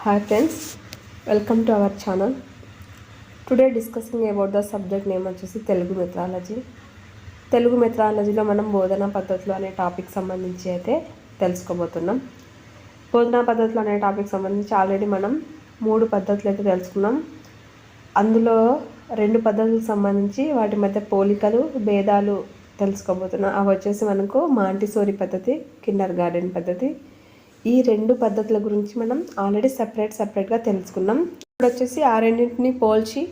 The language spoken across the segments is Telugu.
Hi friends, welcome to our channel. Today discussing about the subject name వచ్చేసి తెలుగు మెథడాలజీ. తెలుగు మెథడాలజీలో మనం బోధనా పద్ధతులు అనే టాపిక్ సంబంధించి అయితే తెలుసుకోబోతున్నాం. బోధనా పద్ధతులు అనే టాపిక్ సంబంధించి ఆల్రెడీ మనం 3 పద్ధతులు అయితే తెలుసుకున్నాం. అందులో 2 పద్ధతులకు సంబంధించి వాటి మధ్య పోలికలు భేదాలు తెలుసుకోబోతున్నాం. అవి వచ్చేసి మనకు మాంటిసోరీ పద్ధతి, కిండర్ గార్డెన్ పద్ధతి. ఈ 2 పద్ధతుల గురించి మనం ఆల్రెడీ సపరేట్గా తెలుసుకున్నాం. ఇప్పుడు వచ్చేసి ఆ రెండింటిని పోల్చి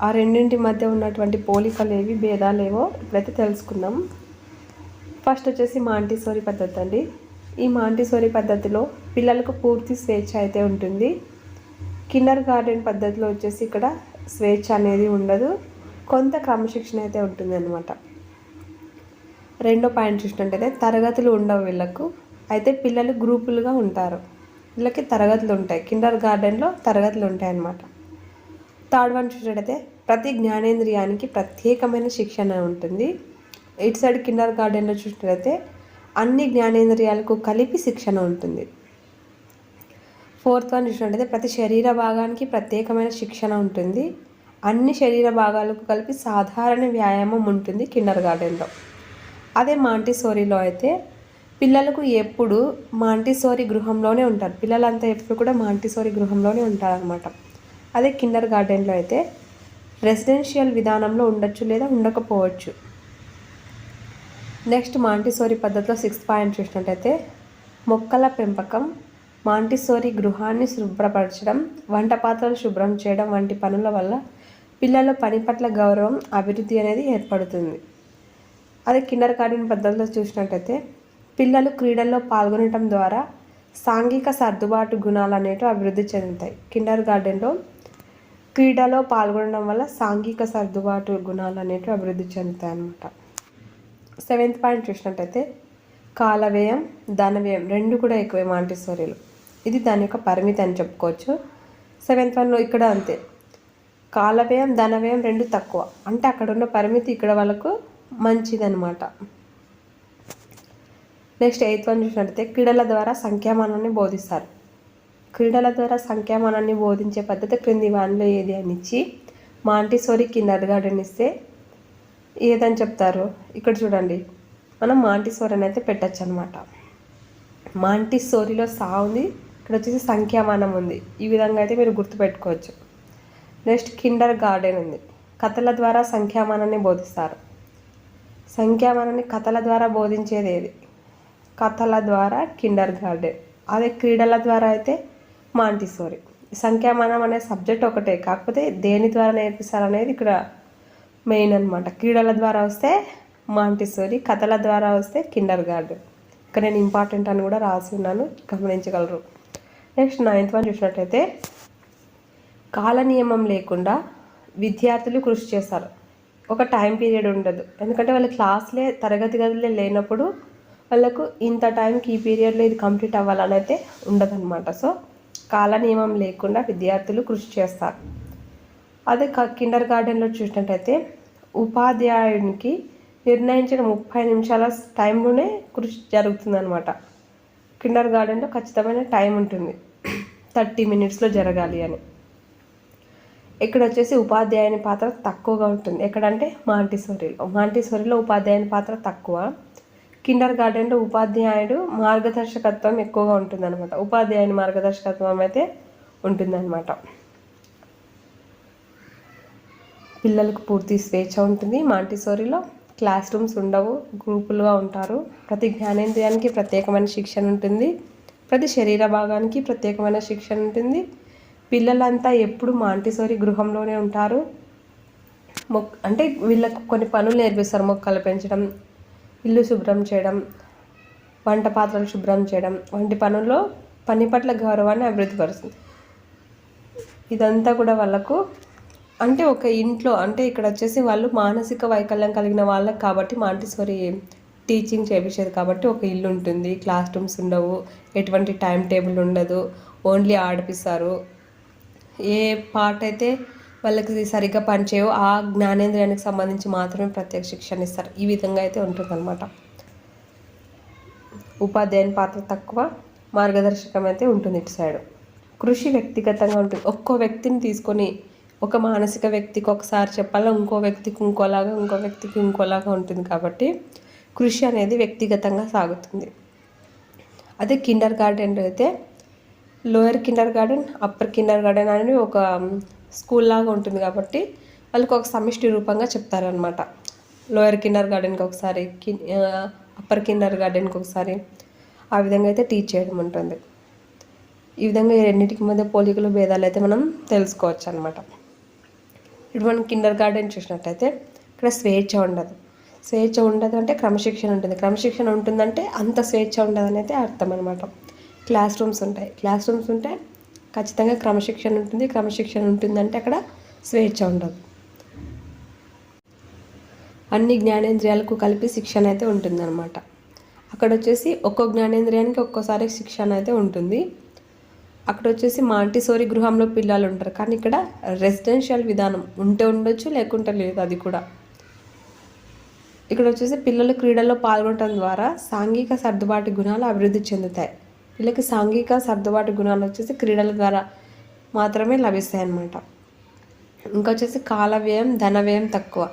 ఆ రెండింటి మధ్య ఉన్నటువంటి పోలికలు ఏవి భేదాలు ఏవో ఇప్పుడైతే తెలుసుకుందాం. ఫస్ట్ వచ్చేసి మాంటిసోరీ పద్ధతి అండి. ఈ మాంటిసోరీ పద్ధతిలో పిల్లలకు పూర్తి స్వేచ్ఛ అయితే ఉంటుంది. కిండర్ గార్డెన్ పద్ధతిలో వచ్చేసి ఇక్కడ స్వేచ్ఛ అనేది ఉండదు, కొంత క్రమశిక్షణ అయితే ఉంటుంది అన్నమాట. రెండో పాయింట్ చూసినట్టయితే తరగతులు ఉండవు వీళ్ళకు, అయితే పిల్లలు గ్రూపులుగా ఉంటారు. వీళ్ళకి తరగతులు ఉంటాయి, కిండర్ గార్డెన్లో తరగతులు ఉంటాయి అన్నమాట. థర్డ్ వన్ చూసినట్టయితే ప్రతి జ్ఞానేంద్రియానికి ప్రత్యేకమైన శిక్షణ ఉంటుంది. ఇటు సైడ్ కిండర్ గార్డెన్లో చూసినట్టయితే అన్ని జ్ఞానేంద్రియాలకు కలిపి శిక్షణ ఉంటుంది. ఫోర్త్ వన్ చూసినట్టయితే ప్రతి శరీర భాగానికి ప్రత్యేకమైన శిక్షణ ఉంటుంది. అన్ని శరీర భాగాలకు కలిపి సాధారణ వ్యాయామం ఉంటుంది కిండర్ గార్డెన్లో. అదే మాంటిసోరీలో అయితే పిల్లలకు ఎప్పుడు మాంటిసోరీ గృహంలోనే ఉంటారు, పిల్లలంతా ఎప్పుడు కూడా మాంటిసోరీ గృహంలోనే ఉంటారనమాట. అదే కిండర్ గార్డెన్లో అయితే రెసిడెన్షియల్ విధానంలో ఉండొచ్చు లేదా ఉండకపోవచ్చు. నెక్స్ట్ మాంటిసోరీ పద్ధతిలో 6th పాయింట్ చూసినట్టయితే మొక్కల పెంపకం, మాంటిసోరీ గృహాన్ని శుభ్రపరచడం, వంట పాత్రలు శుభ్రం చేయడం వంటి పనుల వల్ల పిల్లల పని పట్ల గౌరవం, అభివృద్ధి అనేది ఏర్పడుతుంది. అదే కిండర్ గార్డెన్ పద్ధతిలో చూసినట్టయితే పిల్లలు క్రీడల్లో పాల్గొనడం ద్వారా సాంఘిక సర్దుబాటు గుణాలు అనేటివి అభివృద్ధి చెందుతాయి. కిండర్ గార్డెన్లో క్రీడలో పాల్గొనడం వల్ల సాంఘిక సర్దుబాటు గుణాలు అనేటివి అభివృద్ధి చెందుతాయి అన్నమాట. 7th పాయింట్ చూసినట్టయితే కాల వ్యయం, ధన వ్యయం రెండు కూడా ఎక్కువే మాంటిసోరీలో. ఇది దాని యొక్క పరిమితి అని చెప్పుకోవచ్చు. 7th వన్లో ఇక్కడ అంతే, కాల వ్యయం ధన వ్యయం రెండు తక్కువ, అంటే అక్కడ ఉన్న పరిమితి ఇక్కడ వాళ్ళకు మంచిదన్నమాట. నెక్స్ట్ 8th వన్ చూసినట్టయితే క్రీడల ద్వారా సంఖ్యామానాన్ని బోధిస్తారు. క్రీడల ద్వారా సంఖ్యామానాన్ని బోధించే పద్ధతి క్రింది వానిలో ఏది అని ఇచ్చి మాంటిసోరీ కిండర్ గార్డెన్ ఇస్తే ఏదని చెప్తారు. ఇక్కడ చూడండి, మనం మాంటిసోరీ అని అయితే పెట్టచ్చు అనమాట. మాంటిసోరీలో సా ఉంది, ఇక్కడ వచ్చేసి సంఖ్యామానం ఉంది. ఈ విధంగా అయితే మీరు గుర్తుపెట్టుకోవచ్చు. నెక్స్ట్ కిండర్ గార్డెన్ ఉంది, కథల ద్వారా సంఖ్యామానాన్ని బోధిస్తారు. సంఖ్యామానాన్ని కథల ద్వారా బోధించేది ఏది? కథల ద్వారా కిండర్ గార్డెన్. అదే క్రీడల ద్వారా అయితే మాంటిసోరీ. సంఖ్యామానం అనే సబ్జెక్ట్ ఒకటే, కాకపోతే దేని ద్వారా నేర్పిస్తారు అనేది ఇక్కడ మెయిన్ అనమాట. క్రీడల ద్వారా వస్తే మాంటిసోరీ, కథల ద్వారా వస్తే కిండర్ గార్డెన్. ఇక్కడ నేను ఇంపార్టెంట్ అని కూడా రాసి ఉన్నాను, గమనించగలరు. నెక్స్ట్ 9th వన్ చూసినట్టయితే కాల నియమం లేకుండా విద్యార్థులు కృషి చేస్తారు. ఒక టైం పీరియడ్ ఉండదు, ఎందుకంటే వాళ్ళ క్లాస్లే తరగతి గదులే లేనప్పుడు వాళ్ళకు ఇంత టైంకి ఈ పీరియడ్లో ఇది కంప్లీట్ అవ్వాలని అయితే ఉండదన్నమాట. సో కాల నియమం లేకుండా విద్యార్థులు కృషి చేస్తారు. అదే కిండర్ గార్డెన్లో చూసినట్టయితే ఉపాధ్యాయునికి నిర్ణయించిన 30 నిమిషాల టైంలోనే కృషి జరుగుతుందన్నమాట. కిండర్ గార్డెన్లో ఖచ్చితమైన టైం ఉంటుంది, 30 మినిట్స్లో జరగాలి అని. ఇక్కడ వచ్చేసి ఉపాధ్యాయుని పాత్ర తక్కువగా ఉంటుంది. ఎక్కడంటే మాంటిసోరీలో ఉపాధ్యాయుని పాత్ర తక్కువ, కిండర్ గార్డెన్లో ఉపాధ్యాయుడు మార్గదర్శకత్వం ఎక్కువగా ఉంటుందన్నమాట. ఉపాధ్యాయుని మార్గదర్శకత్వం అయితే ఉంటుందన్నమాట. పిల్లలకు పూర్తి స్వేచ్ఛ ఉంటుంది మాంటిసోరీలో. క్లాస్ రూమ్స్ ఉండవు, గ్రూపులుగా ఉంటారు. ప్రతి జ్ఞానేంద్రియానికి ప్రత్యేకమైన శిక్షణ ఉంటుంది. ప్రతి శరీర భాగానికి ప్రత్యేకమైన శిక్షణ ఉంటుంది. పిల్లలంతా ఎప్పుడు మాంటిసోరీ గృహంలోనే ఉంటారు. అంటే వీళ్ళకు కొన్ని పనులు నేర్పిస్తారు, మొక్కలు పెంచడం, ఇల్లు శుభ్రం చేయడం, వంట పాత్రలు శుభ్రం చేయడం వంటి పనుల్లో పని పట్ల గౌరవాన్ని అభివృద్ధి పరుస్తుంది. ఇదంతా కూడా వాళ్ళకు అంటే ఒక ఇంట్లో, అంటే ఇక్కడ వచ్చేసి వాళ్ళు మానసిక వైకల్యం కలిగిన వాళ్ళకి కాబట్టి మాంటిసోరీ టీచింగ్ చేపించేది కాబట్టి ఒక ఇల్లు ఉంటుంది, క్లాస్ రూమ్స్ ఉండవు, ఎటువంటి టైం టేబుల్ ఉండదు, ఓన్లీ ఆడిపిస్తారు. ఏ పార్ట్ అయితే వాళ్ళకి సరిగ్గా పనిచేయో ఆ జ్ఞానేంద్రియానికి సంబంధించి మాత్రమే ప్రత్యేక శిక్షణ ఇస్తారు. ఈ విధంగా అయితే ఉంటుందన్నమాట. ఉపాధ్యాయుని పాత్ర తక్కువ, మార్గదర్శకం అయితే ఉంటుంది ఇటు సైడ్. కృషి వ్యక్తిగతంగా ఉంటుంది. ఒక్కో వ్యక్తిని తీసుకొని ఒక మానసిక వ్యక్తికి ఒకసారి చెప్పాలా, ఇంకో వ్యక్తికి ఇంకోలాగా, ఇంకో వ్యక్తికి ఇంకోలాగా ఉంటుంది కాబట్టి కృషి అనేది వ్యక్తిగతంగా సాగుతుంది. అదే కిండర్ గార్డెన్లో అయితే lower Kinder garden, upper Kinder garden అనేది ఒక స్కూల్ లాగా ఉంటుంది కాబట్టి వాళ్ళకి ఒక సమిష్టి రూపంగా చెప్తారనమాట. లోయర్ కిండర్ గార్డెన్కి ఒకసారి, అప్పర్ కిండర్ గార్డెన్కి ఒకసారి, ఆ విధంగా అయితే టీచ్ చేయడం ఉంటుంది. ఈ విధంగా ఈ రెండింటికి మధ్య పోలికలు భేదాలు అయితే మనం తెలుసుకోవచ్చు అనమాట. ఇప్పుడు మనం కిండర్ గార్డెన్ చూసినట్టయితే ఇక్కడ స్వేచ్ఛ ఉండదు. స్వేచ్ఛ ఉండదు అంటే క్రమశిక్షణ ఉంటుంది. క్రమశిక్షణ ఉంటుందంటే అంత స్వేచ్ఛ ఉండదు అనేది అర్థం అనమాట. క్లాస్ రూమ్స్ ఉంటాయి. క్లాస్ రూమ్స్ ఉంటే ఖచ్చితంగా క్రమశిక్షణ ఉంటుంది. క్రమశిక్షణ ఉంటుందంటే అక్కడ స్వేచ్ఛ ఉండదు. అన్ని జ్ఞానేంద్రియాలకు కలిపి శిక్షణ అయితే ఉంటుందన్నమాట. అక్కడ వచ్చేసి ఒక్కో జ్ఞానేంద్రియానికి ఒక్కోసారి శిక్షణ అయితే ఉంటుంది. అక్కడ వచ్చేసి మాంటిసోరీ గృహంలో పిల్లలు ఉంటారు, కానీ ఇక్కడ రెసిడెన్షియల్ విధానం ఉంటే ఉండొచ్చు, లేకుంటే లేదు. అది కూడా ఇక్కడ వచ్చేసి పిల్లలు క్రీడల్లో పాల్గొనడం ద్వారా సాంఘిక సర్దుబాటు గుణాలు అభివృద్ధి చెందుతాయి. వీళ్ళకి సాంఘిక సర్దుబాటు గుణాలు వచ్చేసి క్రీడల ద్వారా మాత్రమే లభిస్తాయి అన్నమాట. ఇంకా వచ్చేసి కాల వ్యయం, ధన వ్యయం తక్కువ.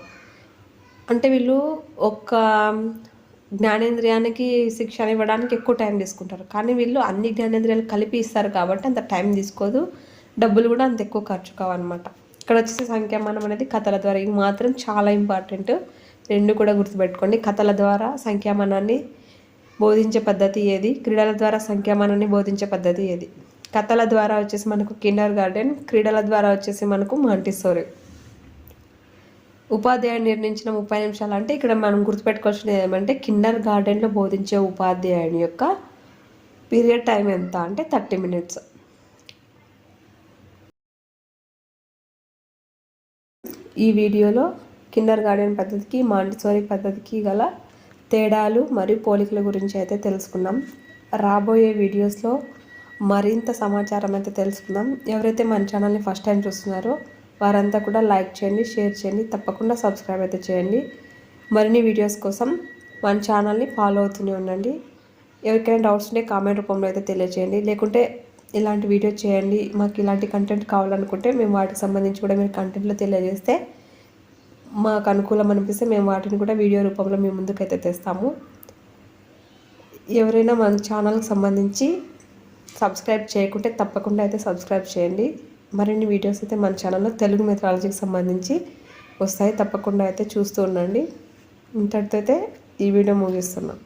అంటే వీళ్ళు ఒక జ్ఞానేంద్రియానికి శిక్షణ ఇవ్వడానికి ఎక్కువ టైం తీసుకుంటారు, కానీ వీళ్ళు అన్ని జ్ఞానేంద్రియాలు కలిపి ఇస్తారు కాబట్టి అంత టైం తీసుకోదు, డబ్బులు కూడా అంత ఎక్కువ ఖర్చు కావన్నమాట. ఇక్కడ వచ్చేసి సంఖ్యామానం అనేది కథల ద్వారా, ఇవి మాత్రం చాలా ఇంపార్టెంట్. రెండు కూడా గుర్తుపెట్టుకోండి. కథల ద్వారా సంఖ్యామానాన్ని బోధించే పద్ధతి ఏది, క్రీడల ద్వారా సంఖ్యామానాన్ని బోధించే పద్ధతి ఏది. కథల ద్వారా వచ్చేసి మనకు కిండర్ గార్డెన్, క్రీడల ద్వారా వచ్చేసి మనకు మాంటిసోరీ. ఉపాధ్యాయుడు నిర్ణయించిన 30 నిమిషాలు అంటే ఇక్కడ మనం గుర్తుపెట్టుకోవాల్సినది ఏమంటే కిండర్ గార్డెన్లో బోధించే ఉపాధ్యాయుని యొక్క పీరియడ్ టైం ఎంత అంటే 30 minutes. ఈ వీడియోలో కిండర్ గార్డెన్ పద్ధతికి మాంటిసోరీ పద్ధతికి గల తేడాలు మరియు పోలికల గురించి అయితే తెలుసుకున్నాం. రాబోయే వీడియోస్లో మరింత సమాచారం అయితే తెలుసుకుందాం. ఎవరైతే మన ఛానల్ని ఫస్ట్ టైం చూస్తున్నారో వారంతా కూడా లైక్ చేయండి, షేర్ చేయండి, తప్పకుండా సబ్స్క్రైబ్ అయితే చేయండి. మరిన్ని వీడియోస్ కోసం మన ఛానల్ని ఫాలో అవుతూనే ఉండండి. ఎవరికైనా డౌట్స్ ఉంటే కామెంట్ రూపంలో అయితే తెలియజేయండి, లేకుంటే ఇలాంటి వీడియో చేయండి, మాకు ఇలాంటి కంటెంట్ కావాలనుకుంటే మేము వాటికి సంబంధించి కూడా మీరు కంటెంట్లో తెలియజేస్తే మాకు అనుకూలం అనిపిస్తే మేము వాటిని కూడా వీడియో రూపంలో మీ ముందుకైతే తెస్తాము. ఎవరైనా మన ఛానల్కి సంబంధించి సబ్స్క్రైబ్ చేయకుంటే తప్పకుండా అయితే సబ్స్క్రైబ్ చేయండి. మరిన్ని వీడియోస్ అయితే మన ఛానల్లో తెలుగు మెథడాలజీకి సంబంధించి వస్తాయి, తప్పకుండా అయితే చూస్తూ ఉండండి. ఇంతటితో అయితే ఈ వీడియో ముగిస్తున్నాం.